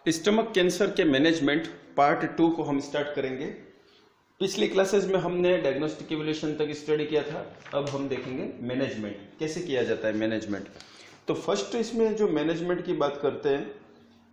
Stomach cancer के management part 2 को हम स्टार्ट करेंगे। पिछली क्लासेस में हमने डायग्नोस्टिक इवोल्यूशन तक स्टडी किया था। अब हम देखेंगे मैनेजमेंट कैसे किया जाता है मैनेजमेंट। तो फर्स्ट इसमें जो मैनेजमेंट की बात करते हैं,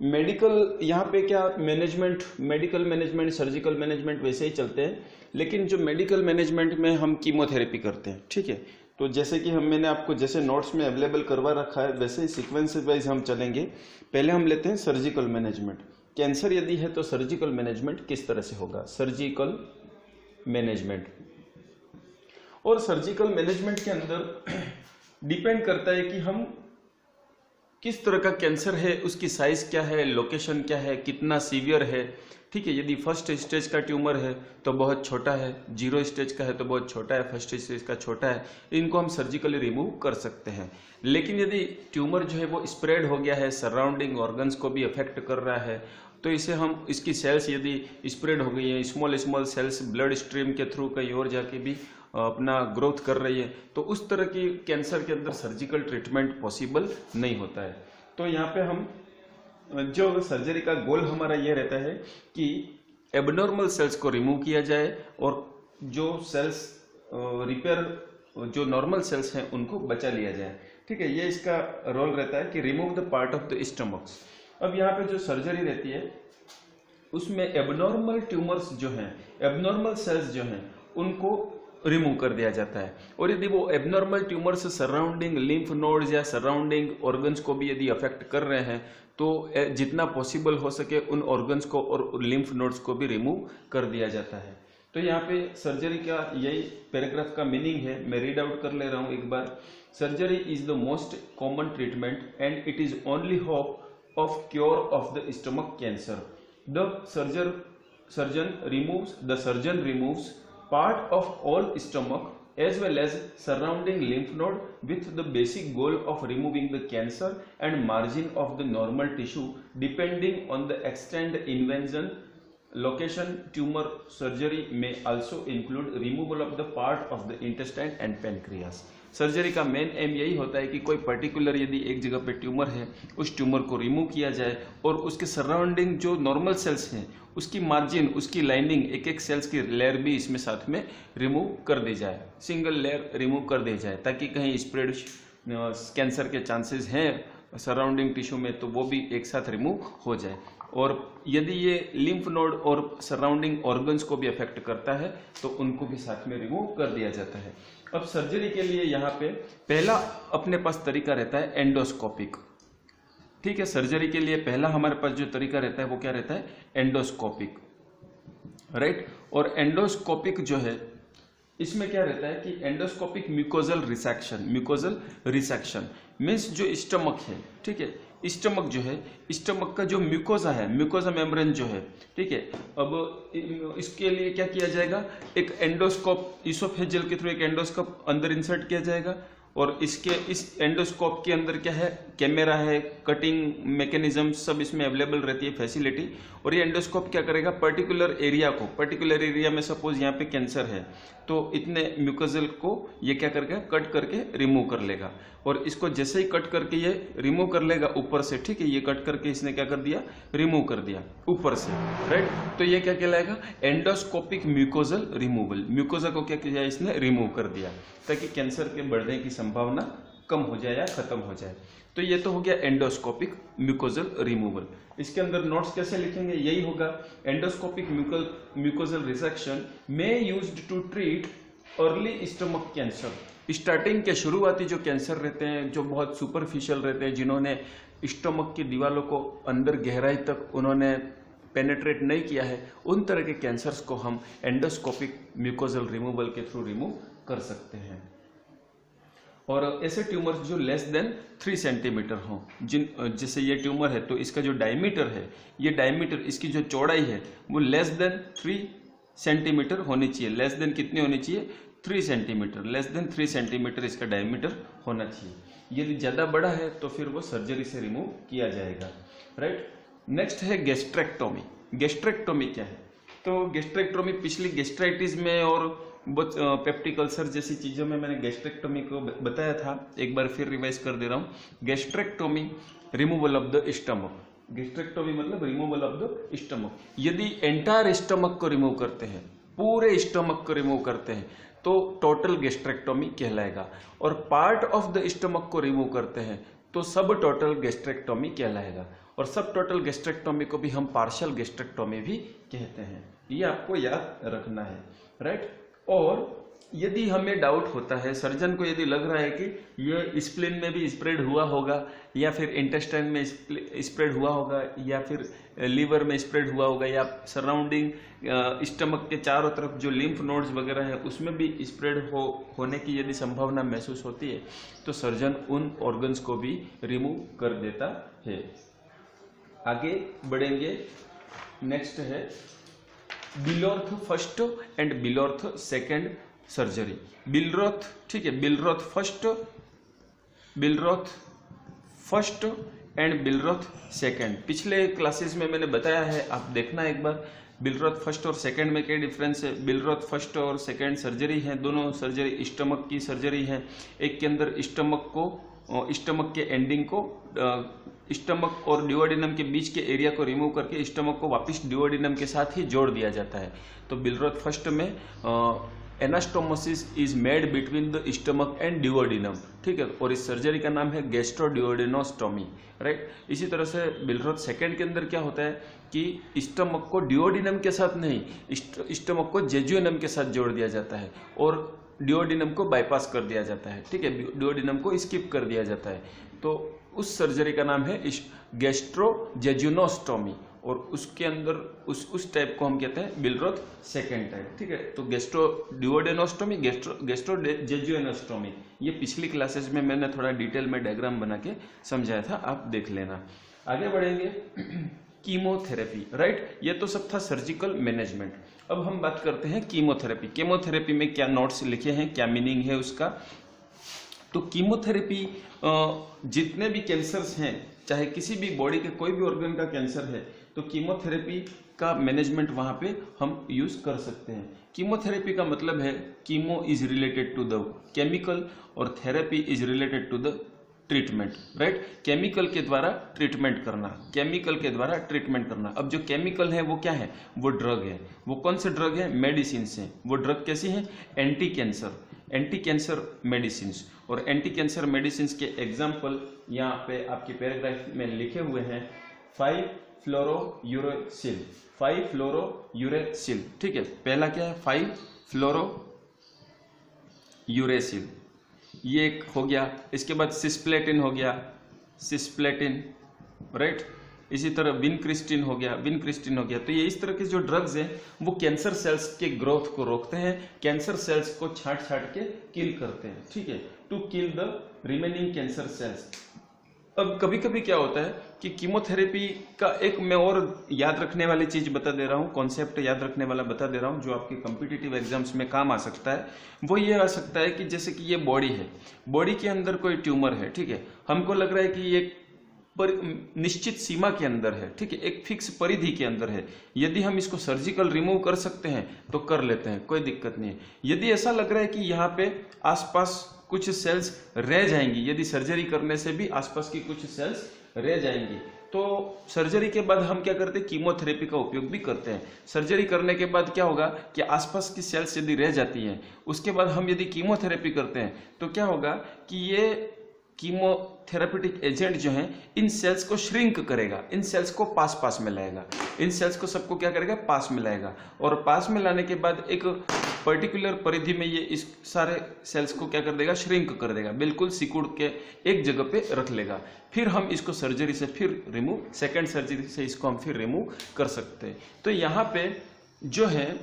मेडिकल यहाँ पे क्या management, medical management surgical management वैसे ही चलते हैं, लेकिन जो मेडिकल मैनेजमेंट में हम कीमोथेरेपी करते हैं। ठीक है, तो जैसे कि मैंने आपको जैसे नोट्स में अवेलेबल करवा रखा है वैसे ही सीक्वेंस वाइज हम चलेंगे। पहले हम लेते हैं सर्जिकल मैनेजमेंट। कैंसर यदि है तो सर्जिकल मैनेजमेंट किस तरह से होगा, सर्जिकल मैनेजमेंट। और सर्जिकल मैनेजमेंट के अंदर डिपेंड करता है कि हम किस तरह का कैंसर है, उसकी साइज क्या है, लोकेशन क्या है, कितना सीवियर है। ठीक है, यदि फर्स्ट स्टेज का ट्यूमर है तो बहुत छोटा है, 0 स्टेज का है तो बहुत छोटा है, फर्स्ट स्टेज का छोटा है, इनको हम सर्जिकली रिमूव कर सकते हैं। लेकिन यदि ट्यूमर जो है वो स्प्रेड हो गया है, सराउंडिंग ऑर्गन्स को भी अफेक्ट कर रहा है, तो इसे हम इसकी सेल्स यदि स्प्रेड हो गई है, small small cells blood stream के थ्रू कहीं और जाके भी अपना ग्रोथ कर रही है, तो उस तरह की कैंसर के अंदर सर्जिकल ट्रीटमेंट पॉसिबल नहीं होता है। तो यहाँ पे हम जो सर्जरी का गोल हमारा यह रहता है कि एबनॉर्मल सेल्स को रिमूव किया जाए और जो सेल्स रिपेयर, जो नॉर्मल सेल्स हैं उनको बचा लिया जाए। ठीक है, ये इसका रोल रहता है कि remove the part of the stomachs. अब यहाँ पे जो सर्जरी रहती है उसमें एबनॉर्मल ट्यूमर्स जो हैं, एबनॉर्मल सेल्स जो हैं उनको रिमूव कर दिया जाता है। और यदि वो abnormal tumours surrounding lymph nodes या सराउंडिंग ऑर्गन्स को भी यदि अफेक्ट कर रहे हैं तो जितना पॉसिबल हो सके उन ऑर्गन्स को और लिम्फ नोड्स को भी रिमूव कर दिया जाता है। तो यहाँ पे सर्जरी का यही पैराग्राफ का मीनिंग है, मैं रीड आउट कर ले रहा हूँ एक बार। Surgery is the most common treatment and it is only hope of cure of the stomach cancer. The surgeon removes part of all stomach as well as surrounding lymph node with the basic goal of removing the cancer and margin of the normal tissue depending on the extent invasion location. Tumor surgery may also include removal of the part of the intestine and pancreas. Surgery का main M यही होता है कि कोई particular यदि एक जगह पे ट्यूमर है, उस ट्यूमर को रिमूव किया जाए और उसके सराउंडिंग जो नॉर्मल सेल्स हैं उसकी मार्जिन, उसकी लाइनिंग, एक एक सेल्स की लेयर भी इसमें साथ में रिमूव कर दी जाए, सिंगल लेयर रिमूव कर दी जाए, ताकि कहीं स्प्रेड कैंसर के चांसेस हैं सराउंडिंग टिश्यू में तो वो भी एक साथ रिमूव हो जाए। और यदि ये लिम्फ नोड और सराउंडिंग ऑर्गन्स को भी अफेक्ट करता है तो उनको भी साथ में रिमूव कर दिया जाता है। अब सर्जरी के लिए यहाँ पे पहला अपने पास तरीका रहता है एंडोस्कोपिक। ठीक है, सर्जरी के लिए पहला हमारे पास जो तरीका रहता है वो क्या रहता है, एंडोस्कोपिक, राइट। और एंडोस्कोपिक जो है इसमें क्या रहता है कि एंडोस्कोपिक म्यूकोजल रिसेक्शन मीन्स जो स्टमक है, ठीक है, स्टमक जो है, स्टमक का जो म्यूकोजा है, म्यूकोजा मेम्ब्रेन जो है, ठीक है, अब इसके लिए क्या किया जाएगा, एक एंडोस्कोप, इसोफेजियल के थ्रू एक एंडोस्कोप अंदर इंसर्ट किया जाएगा और इस एंडोस्कोप के अंदर क्या है, कैमरा है, कटिंग मैकेनिज्म सब इसमें अवेलेबल रहती है फैसिलिटी। और ये एंडोस्कोप क्या करेगा, पर्टिकुलर एरिया में सपोज यहाँ पे कैंसर है तो इतने म्यूकोजल को ये क्या करके कट करके रिमूव कर लेगा। और इसको जैसे ही कट करके ये रिमूव कर लेगा ऊपर से, ठीक है, ये कट करके इसने क्या कर दिया, रिमूव कर दिया ऊपर से, राइट। तो ये क्या कहलाएगा, एंडोस्कोपिक म्यूकोजल रिमूवल। म्यूकोजा को क्या किया, इसने रिमूव कर दिया ताकि कैंसर के बढ़ने की संभावना कम हो जाए या खत्म हो जाए। तो ये तो हो गया एंडोस्कोपिक म्यूकोजल रिमूवल। इसके अंदर नोट्स कैसे लिखेंगे, यही होगा, endoscopic mucosal resection may used to treat early stomach cancer. Starting के शुरुआती जो कैंसर रहते हैं, जो बहुत सुपरफिशियल रहते हैं, जिन्होंने स्टमक की दीवारों को अंदर गहराई तक उन्होंने पेनेट्रेट नहीं किया है, उन तरह के कैंसर्स को हम एंडोस्कोपिक म्यूकोजल रिमूवल के थ्रू रिमूव कर सकते हैं। और ऐसे ट्यूमर्स जो लेस देन 3 सेंटीमीटर हों, जैसे ये ट्यूमर है तो इसका जो डायमीटर है, ये डायमीटर, इसकी जो चौड़ाई है वो लेस देन 3 सेंटीमीटर होनी चाहिए। लेस देन कितनी होनी चाहिए, 3 सेंटीमीटर, लेस देन 3 सेंटीमीटर इसका डायमीटर होना चाहिए। यदि ज़्यादा बड़ा है तो फिर वो सर्जरी से रिमूव किया जाएगा, राइट। नेक्स्ट है गैस्ट्रेक्टोमी। गैस्ट्रेक्टोमी क्या है, तो गैस्ट्रेक्टोमी पिछली गैस्ट्राइटिस में और पेप्टिक अल्सर जैसी चीज़ों में मैंने गैस्ट्रेक्टोमी को बताया था, एक बार फिर रिवाइज कर दे रहा हूँ। Gastrectomy, removal of the stomach. Gastrectomy मतलब रिमूवल ऑफ द स्टमक। यदि एंटायर स्टमक को रिमूव करते हैं, पूरे स्टमक को रिमूव करते हैं, तो टोटल गैस्ट्रेक्टोमी कहलाएगा। और पार्ट ऑफ द स्टमक को रिमूव करते हैं तो सब टोटल गैस्ट्रेक्टोमी कहलाएगा। और सब टोटल गैस्ट्रेक्टोमी को भी हम पार्शियल गैस्ट्रेक्टोमी भी कहते हैं। ये आपको याद रखना है, राइट। और यदि हमें डाउट होता है, सर्जन को यदि लग रहा है कि ये स्प्लीन में भी स्प्रेड हुआ होगा, या फिर इंटेस्टाइन में स्प्रेड हुआ होगा, या फिर लीवर में स्प्रेड हुआ होगा, या सराउंडिंग स्टमक के चारों तरफ जो लिम्फ नोड्स वगैरह है उसमें भी स्प्रेड होने की यदि संभावना महसूस होती है, तो सर्जन उन ऑर्गन्स को भी रिमूव कर देता है। आगे बढ़ेंगे, नेक्स्ट है बिलोर्थ फर्स्ट एंड बिलोर्थ सेकेंड सर्जरी। बिलरोथ, ठीक है, बिलरोथ फर्स्ट एंड बिलरोथ सेकेंड। पिछले क्लासेस में मैंने बताया है, आप देखना एक बार। बिलरोथ फर्स्ट और सेकेंड में क्या डिफरेंस है। बिलरोथ फर्स्ट और सेकेंड सर्जरी है, दोनों सर्जरी स्टमक की सर्जरी है। एक के अंदर स्टमक के एंडिंग को, स्टमक और डिओडिनम के बीच के एरिया को रिमूव करके स्टमक को वापस डिओडिनम के साथ ही जोड़ दिया जाता है। तो बिलरोथ फर्स्ट में anastomosis is made between the stomach and duodenum, ठीक है, और इस सर्जरी का नाम है गैस्ट्रोडिओडिनोस्टोमी, राइट। इसी तरह से बिलरोथ सेकेंड के अंदर क्या होता है कि स्टमक को डिओडिनम के साथ नहीं, स्टमक को जेजुइनम के साथ जोड़ दिया जाता है और डिओडिनम को बाईपास कर दिया जाता है, ठीक है, डिओडिनम को स्किप कर दिया जाता है। तो उस सर्जरी का नाम है गैस्ट्रोजेजुनोस्टोमी, और उसके अंदर उस टाइप को हम कहते हैं बिलरोथ सेकेंड टाइप, ठीक है। तो गैस्ट्रोडिओडेनोस्टोमी, गैस्ट्रोजेजुनोस्टोमी, ये पिछली क्लासेस में मैंने थोड़ा डिटेल में डायग्राम बना के समझाया था, आप देख लेना। आगे बढ़ेंगे, कीमोथेरेपी, राइट। ये तो सब था सर्जिकल मैनेजमेंट। अब हम बात करते हैं कीमोथेरेपी। कीमोथेरेपी में क्या नोट्स लिखे हैं, क्या मीनिंग है उसका। तो कीमोथेरेपी, जितने भी कैंसर्स हैं, चाहे किसी भी बॉडी के कोई भी ऑर्गन का कैंसर है, तो कीमोथेरेपी का मैनेजमेंट वहां पे हम यूज कर सकते हैं। कीमोथेरेपी का मतलब है chemo is related to the chemical और therapy is related to the treatment, right. Chemical के द्वारा ट्रीटमेंट करना, केमिकल के द्वारा ट्रीटमेंट करना। अब जो केमिकल है वो क्या है, वो ड्रग है। वो कौन से ड्रग है, मेडिसिन है। वो ड्रग कैसी है, एंटी कैंसर मेडिसिन। और एंटी कैंसर मेडिसिन के एग्जाम्पल यहाँ पे आपके पैराग्राफ में लिखे हुए हैं। 5-फ्लोरोयूरेसिल, ठीक है। पहला क्या है, 5-फ्लोरोयूरेसिल, ये एक हो गया। इसके बाद सिस्प्लेटिन हो गया, राइट। इसी तरह विनक्रिस्टिन हो गया। तो ये इस तरह के जो ड्रग्स हैं वो कैंसर सेल्स के ग्रोथ को रोकते हैं, कैंसर सेल्स को छांट के किल करते हैं, ठीक है, to kill the remaining cancer cells. अब कभी कभी क्या होता है कि कीमोथेरेपी का एक मैं और याद रखने वाली चीज बता दे रहा हूँ, कॉन्सेप्ट याद रखने वाला बता दे रहा हूँ, जो आपके कॉम्पिटिटिव एग्जाम्स में काम आ सकता है। वो ये आ सकता है कि जैसे कि ये बॉडी है, बॉडी के अंदर कोई ट्यूमर है, ठीक है, हमको लग रहा है कि ये निश्चित सीमा के अंदर है, ठीक है, एक फिक्स परिधि के अंदर है। यदि हम इसको सर्जिकल रिमूव कर सकते हैं तो कर लेते हैं, कोई दिक्कत नहीं है। यदि ऐसा लग रहा है कि यहाँ पे आसपास कुछ सेल्स रह जाएंगी, यदि सर्जरी करने से भी आसपास की कुछ सेल्स रह जाएंगी, तो सर्जरी के बाद हम क्या करते हैं, कीमोथेरेपी का उपयोग भी करते हैं। सर्जरी करने के बाद क्या होगा कि आसपास की सेल्स यदि रह जाती हैं, उसके बाद हम यदि कीमोथेरेपी करते हैं तो क्या होगा कि ये कीमोथेरेपेटिक एजेंट जो है इन सेल्स को श्रिंक करेगा, इन सेल्स को पास में लाएगा, इन सेल्स को सबको क्या करेगा, पास में लाएगा। और पास में लाने के बाद एक पर्टिकुलर परिधि में ये इस सारे सेल्स को क्या कर देगा, श्रिंक कर देगा, बिल्कुल सिकुड़ के एक जगह पे रख लेगा। फिर हम इसको सर्जरी से फिर रिमूव, सेकेंड सर्जरी से इसको हम फिर रिमूव कर सकते हैं। तो यहाँ पे जो है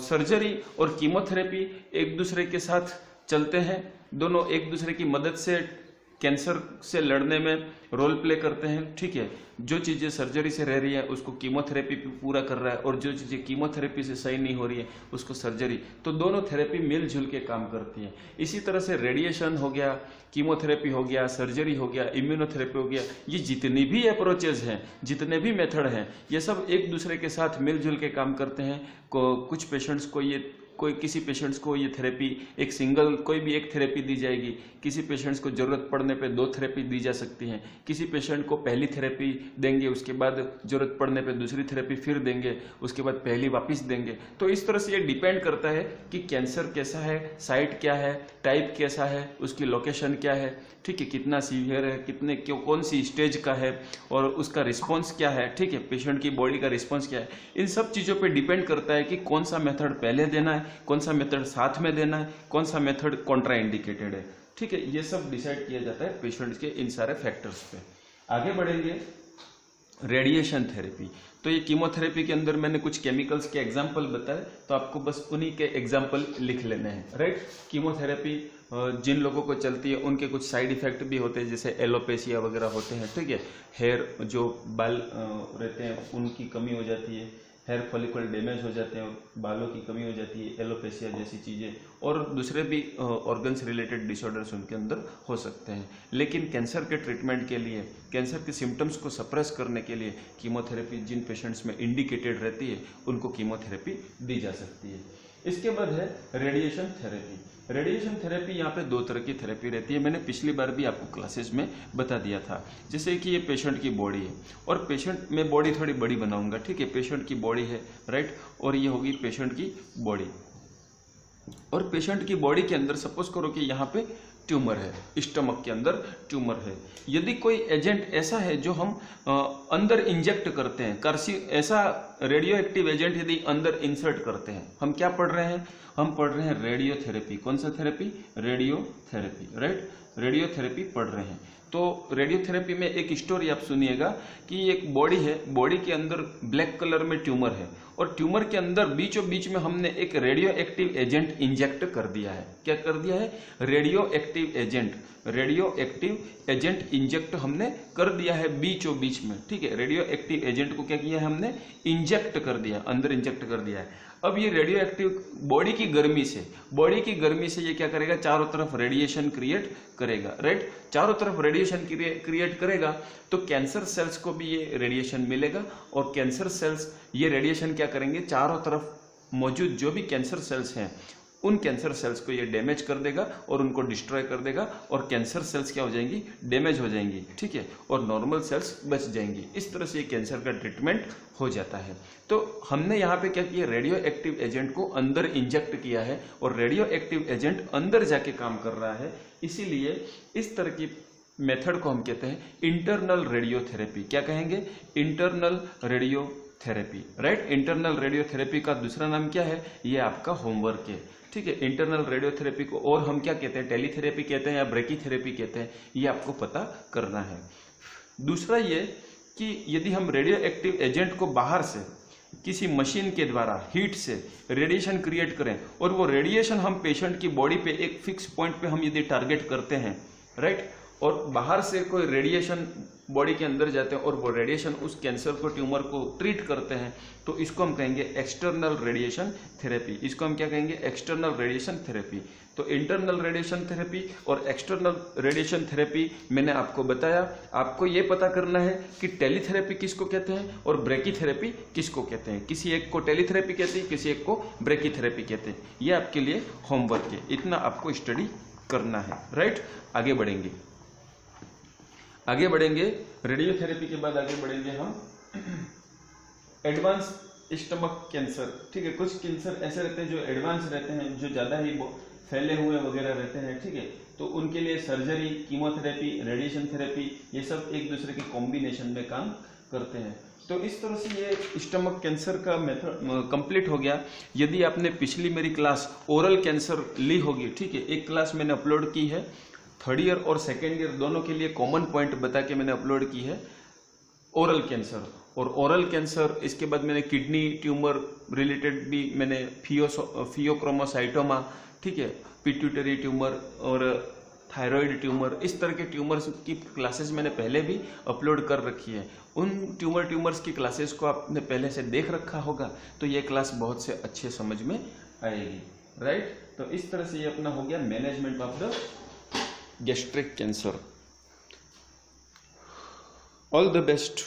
सर्जरी और कीमोथेरेपी एक दूसरे के साथ चलते हैं, दोनों एक दूसरे की मदद से कैंसर से लड़ने में रोल प्ले करते हैं, ठीक है। जो चीज़ें सर्जरी से रह रही है उसको कीमोथेरेपी पूरा कर रहा है, और जो चीज़ें कीमोथेरेपी से सही नहीं हो रही है उसको सर्जरी, तो दोनों थेरेपी मिलजुल के काम करती हैं। इसी तरह से रेडिएशन हो गया, कीमोथेरेपी हो गया, सर्जरी हो गया, इम्यूनोथेरेपी हो गया, ये जितनी भी अप्रोचेज हैं, जितने भी मेथड हैं, ये सब एक दूसरे के साथ मिलजुल के काम करते हैं। कुछ पेशेंट्स को ये कोई किसी पेशेंट्स को ये थेरेपी एक सिंगल कोई भी एक थेरेपी दी जाएगी, किसी पेशेंट्स को जरूरत पड़ने पे 2 थेरेपी दी जा सकती हैं, किसी पेशेंट को पहली थेरेपी देंगे, उसके बाद जरूरत पड़ने पे दूसरी थेरेपी फिर देंगे, उसके बाद पहली वापस देंगे। तो इस तरह से ये डिपेंड करता है कि कैंसर कैसा है, साइट क्या है, टाइप कैसा है, उसकी लोकेशन क्या है, ठीक है, कितना सीवियर है, कितने कौन सी स्टेज का है और उसका रिस्पॉन्स क्या है, ठीक है, पेशेंट की बॉडी का रिस्पॉन्स क्या है। इन सब चीज़ों पे डिपेंड करता है कि कौन सा मेथड पहले देना है, कौन सा मेथड साथ में देना है, कौन सा मेथड कॉन्ट्रा इंडिकेटेड है, ठीक है। ये सब डिसाइड किया जाता है पेशेंट्स के इन सारे फैक्टर्स पे। आगे बढ़ेंगे, रेडिएशन थेरेपी। तो ये कीमोथेरेपी के अंदर मैंने कुछ केमिकल्स के एग्जाम्पल बताए, तो आपको बस उन्हीं के एग्जाम्पल लिख लेने हैं, राइट। कीमोथेरेपी जिन लोगों को चलती है उनके कुछ साइड इफेक्ट भी होते हैं, जैसे एलोपेशिया वगैरह होते हैं, ठीक है, हेयर जो बाल रहते हैं उनकी कमी हो जाती है, हेयर फॉलिकल डैमेज हो जाते हैं और बालों की कमी हो जाती है, एलोपेशिया जैसी चीज़ें, और दूसरे भी ऑर्गन्स रिलेटेड डिसऑर्डर्स उनके अंदर हो सकते हैं। लेकिन कैंसर के ट्रीटमेंट के लिए, कैंसर के सिम्टम्स को सप्रेस करने के लिए कीमोथेरेपी जिन पेशेंट्स में इंडिकेटेड रहती है उनको कीमोथेरेपी दी जा सकती है। इसके बाद है रेडिएशन थेरेपी। रेडिएशन थेरेपी, यहाँ पे 2 तरह की थेरेपी रहती है, मैंने पिछली बार भी आपको क्लासेस में बता दिया था। जैसे कि ये पेशेंट की बॉडी है और पेशेंट में बॉडी थोड़ी बड़ी बनाऊंगा, ठीक है, पेशेंट की बॉडी है, राइट, और ये होगी पेशेंट की बॉडी, और पेशेंट की बॉडी के अंदर सपोज करो कि यहाँ पे ट्यूमर है, स्टमक के अंदर ट्यूमर है। यदि कोई एजेंट ऐसा है जो हम अंदर इंजेक्ट करते हैं, ऐसा रेडियो एक्टिव एजेंट यदि अंदर इंसर्ट करते हैं, हम क्या पढ़ रहे हैं, हम पढ़ रहे हैं रेडियोथेरेपी। कौन सा थेरेपी? रेडियोथेरेपी, राइट, रेडियोथेरेपी पढ़ रहे हैं। तो रेडियोथेरेपी में एक स्टोरी आप सुनिएगा कि एक बॉडी है, बॉडी के अंदर ब्लैक कलर में ट्यूमर है और ट्यूमर के अंदर बीचों बीच में हमने एक रेडियो एक्टिव एजेंट इंजेक्ट कर दिया है। क्या कर दिया है? रेडियो एक्टिव एजेंट इंजेक्ट हमने कर दिया है बीचों बीच में, ठीक है। रेडियो एक्टिव एजेंट को क्या किया है हमने? इंजेक्ट कर दिया, अंदर इंजेक्ट कर दिया है। अब ये रेडियो एक्टिव बॉडी की गर्मी से ये क्या करेगा? चारों तरफ रेडिएशन क्रिएट करेगा, राइट। चारों तरफ रेडिएशन क्रिएट करेगा तो कैंसर सेल्स को भी ये रेडिएशन मिलेगा और कैंसर सेल्स ये रेडिएशन क्या करेंगे? चारों तरफ मौजूद जो भी कैंसर सेल्स हैं उन कैंसर सेल्स को ये डैमेज कर देगा और उनको डिस्ट्रॉय कर देगा और कैंसर सेल्स क्या हो जाएंगी? डैमेज हो जाएंगी, ठीक है, और नॉर्मल सेल्स बच जाएंगी। इस तरह से ये कैंसर का ट्रीटमेंट हो जाता है। तो हमने यहाँ पे क्या किया? रेडियो एक्टिव एजेंट को अंदर इंजेक्ट किया है और रेडियो एक्टिव एजेंट अंदर जाके काम कर रहा है। इसीलिए इस तरह की मेथड को हम कहते हैं इंटरनल रेडियोथेरेपी। क्या कहेंगे? Internal radiotherapy, right. Internal radiotherapy का दूसरा नाम क्या है? ये आपका होमवर्क है, ठीक है। इंटरनल रेडियोथेरेपी को और हम क्या कहते हैं? टेलीथेरेपी कहते हैं या ब्रेकीथेरेपी कहते हैं, ये आपको पता करना है। दूसरा ये कि यदि हम रेडियो एक्टिव एजेंट को बाहर से किसी मशीन के द्वारा हीट से रेडिएशन क्रिएट करें और वो रेडिएशन हम पेशेंट की बॉडी पे एक फिक्स पॉइंट पे हम यदि टारगेट करते हैं, राइट, और बाहर से कोई रेडिएशन बॉडी के अंदर जाते हैं और वो रेडिएशन उस कैंसर को, ट्यूमर को ट्रीट करते हैं, तो इसको हम कहेंगे एक्सटर्नल रेडिएशन थेरेपी। इसको हम क्या कहेंगे? External radiation therapy. तो इंटरनल रेडिएशन थेरेपी और एक्सटर्नल रेडिएशन थेरेपी मैंने आपको बताया। आपको ये पता करना है कि टेलीथेरेपी किसको कहते हैं और ब्रेकीथेरेपी किसको कहते हैं। किसी एक को टेलीथेरेपी कहते हैं, किसी एक को ब्रेकीथेरेपी कहते हैं। ये आपके लिए होमवर्क है, इतना आपको स्टडी करना है, राइट। आगे बढ़ेंगे रेडियोथेरेपी के बाद आगे बढ़ेंगे हम एडवांस स्टमक कैंसर, ठीक है। कुछ कैंसर ऐसे रहते हैं जो एडवांस रहते हैं, जो ज्यादा ही फैले हुए वगैरह रहते हैं, ठीक है, तो उनके लिए सर्जरी, कीमोथेरेपी, रेडिएशन थेरेपी, ये सब एक दूसरे के कॉम्बिनेशन में काम करते हैं। तो इस तरह से ये स्टमक कैंसर का मेथड कंप्लीट हो गया। यदि आपने पिछली मेरी क्लास ओरल कैंसर ली होगी, ठीक है, एक क्लास मैंने अपलोड की है, 3rd ईयर और 2nd ईयर दोनों के लिए कॉमन पॉइंट बता के मैंने अपलोड की है ओरल कैंसर। और ओरल कैंसर, इसके बाद मैंने किडनी ट्यूमर रिलेटेड भी मैंने फियोक्रोमोसाइटोमा, ठीक है, पिट्यूटरी ट्यूमर और थायराइड ट्यूमर, इस तरह के ट्यूमर्स की क्लासेस मैंने पहले भी अपलोड कर रखी है। उन ट्यूमर्स की क्लासेस को आपने पहले से देख रखा होगा तो ये क्लास बहुत से अच्छे समझ में आएगी, राइट। तो इस तरह से ये अपना हो गया management of the gastric cancer. All the best.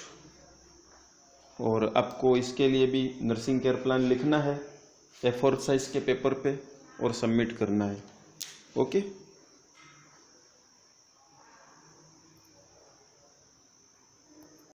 और आपको इसके लिए भी नर्सिंग केयर प्लान लिखना है, A4 साइज के पेपर पे और सबमिट करना है। ओके।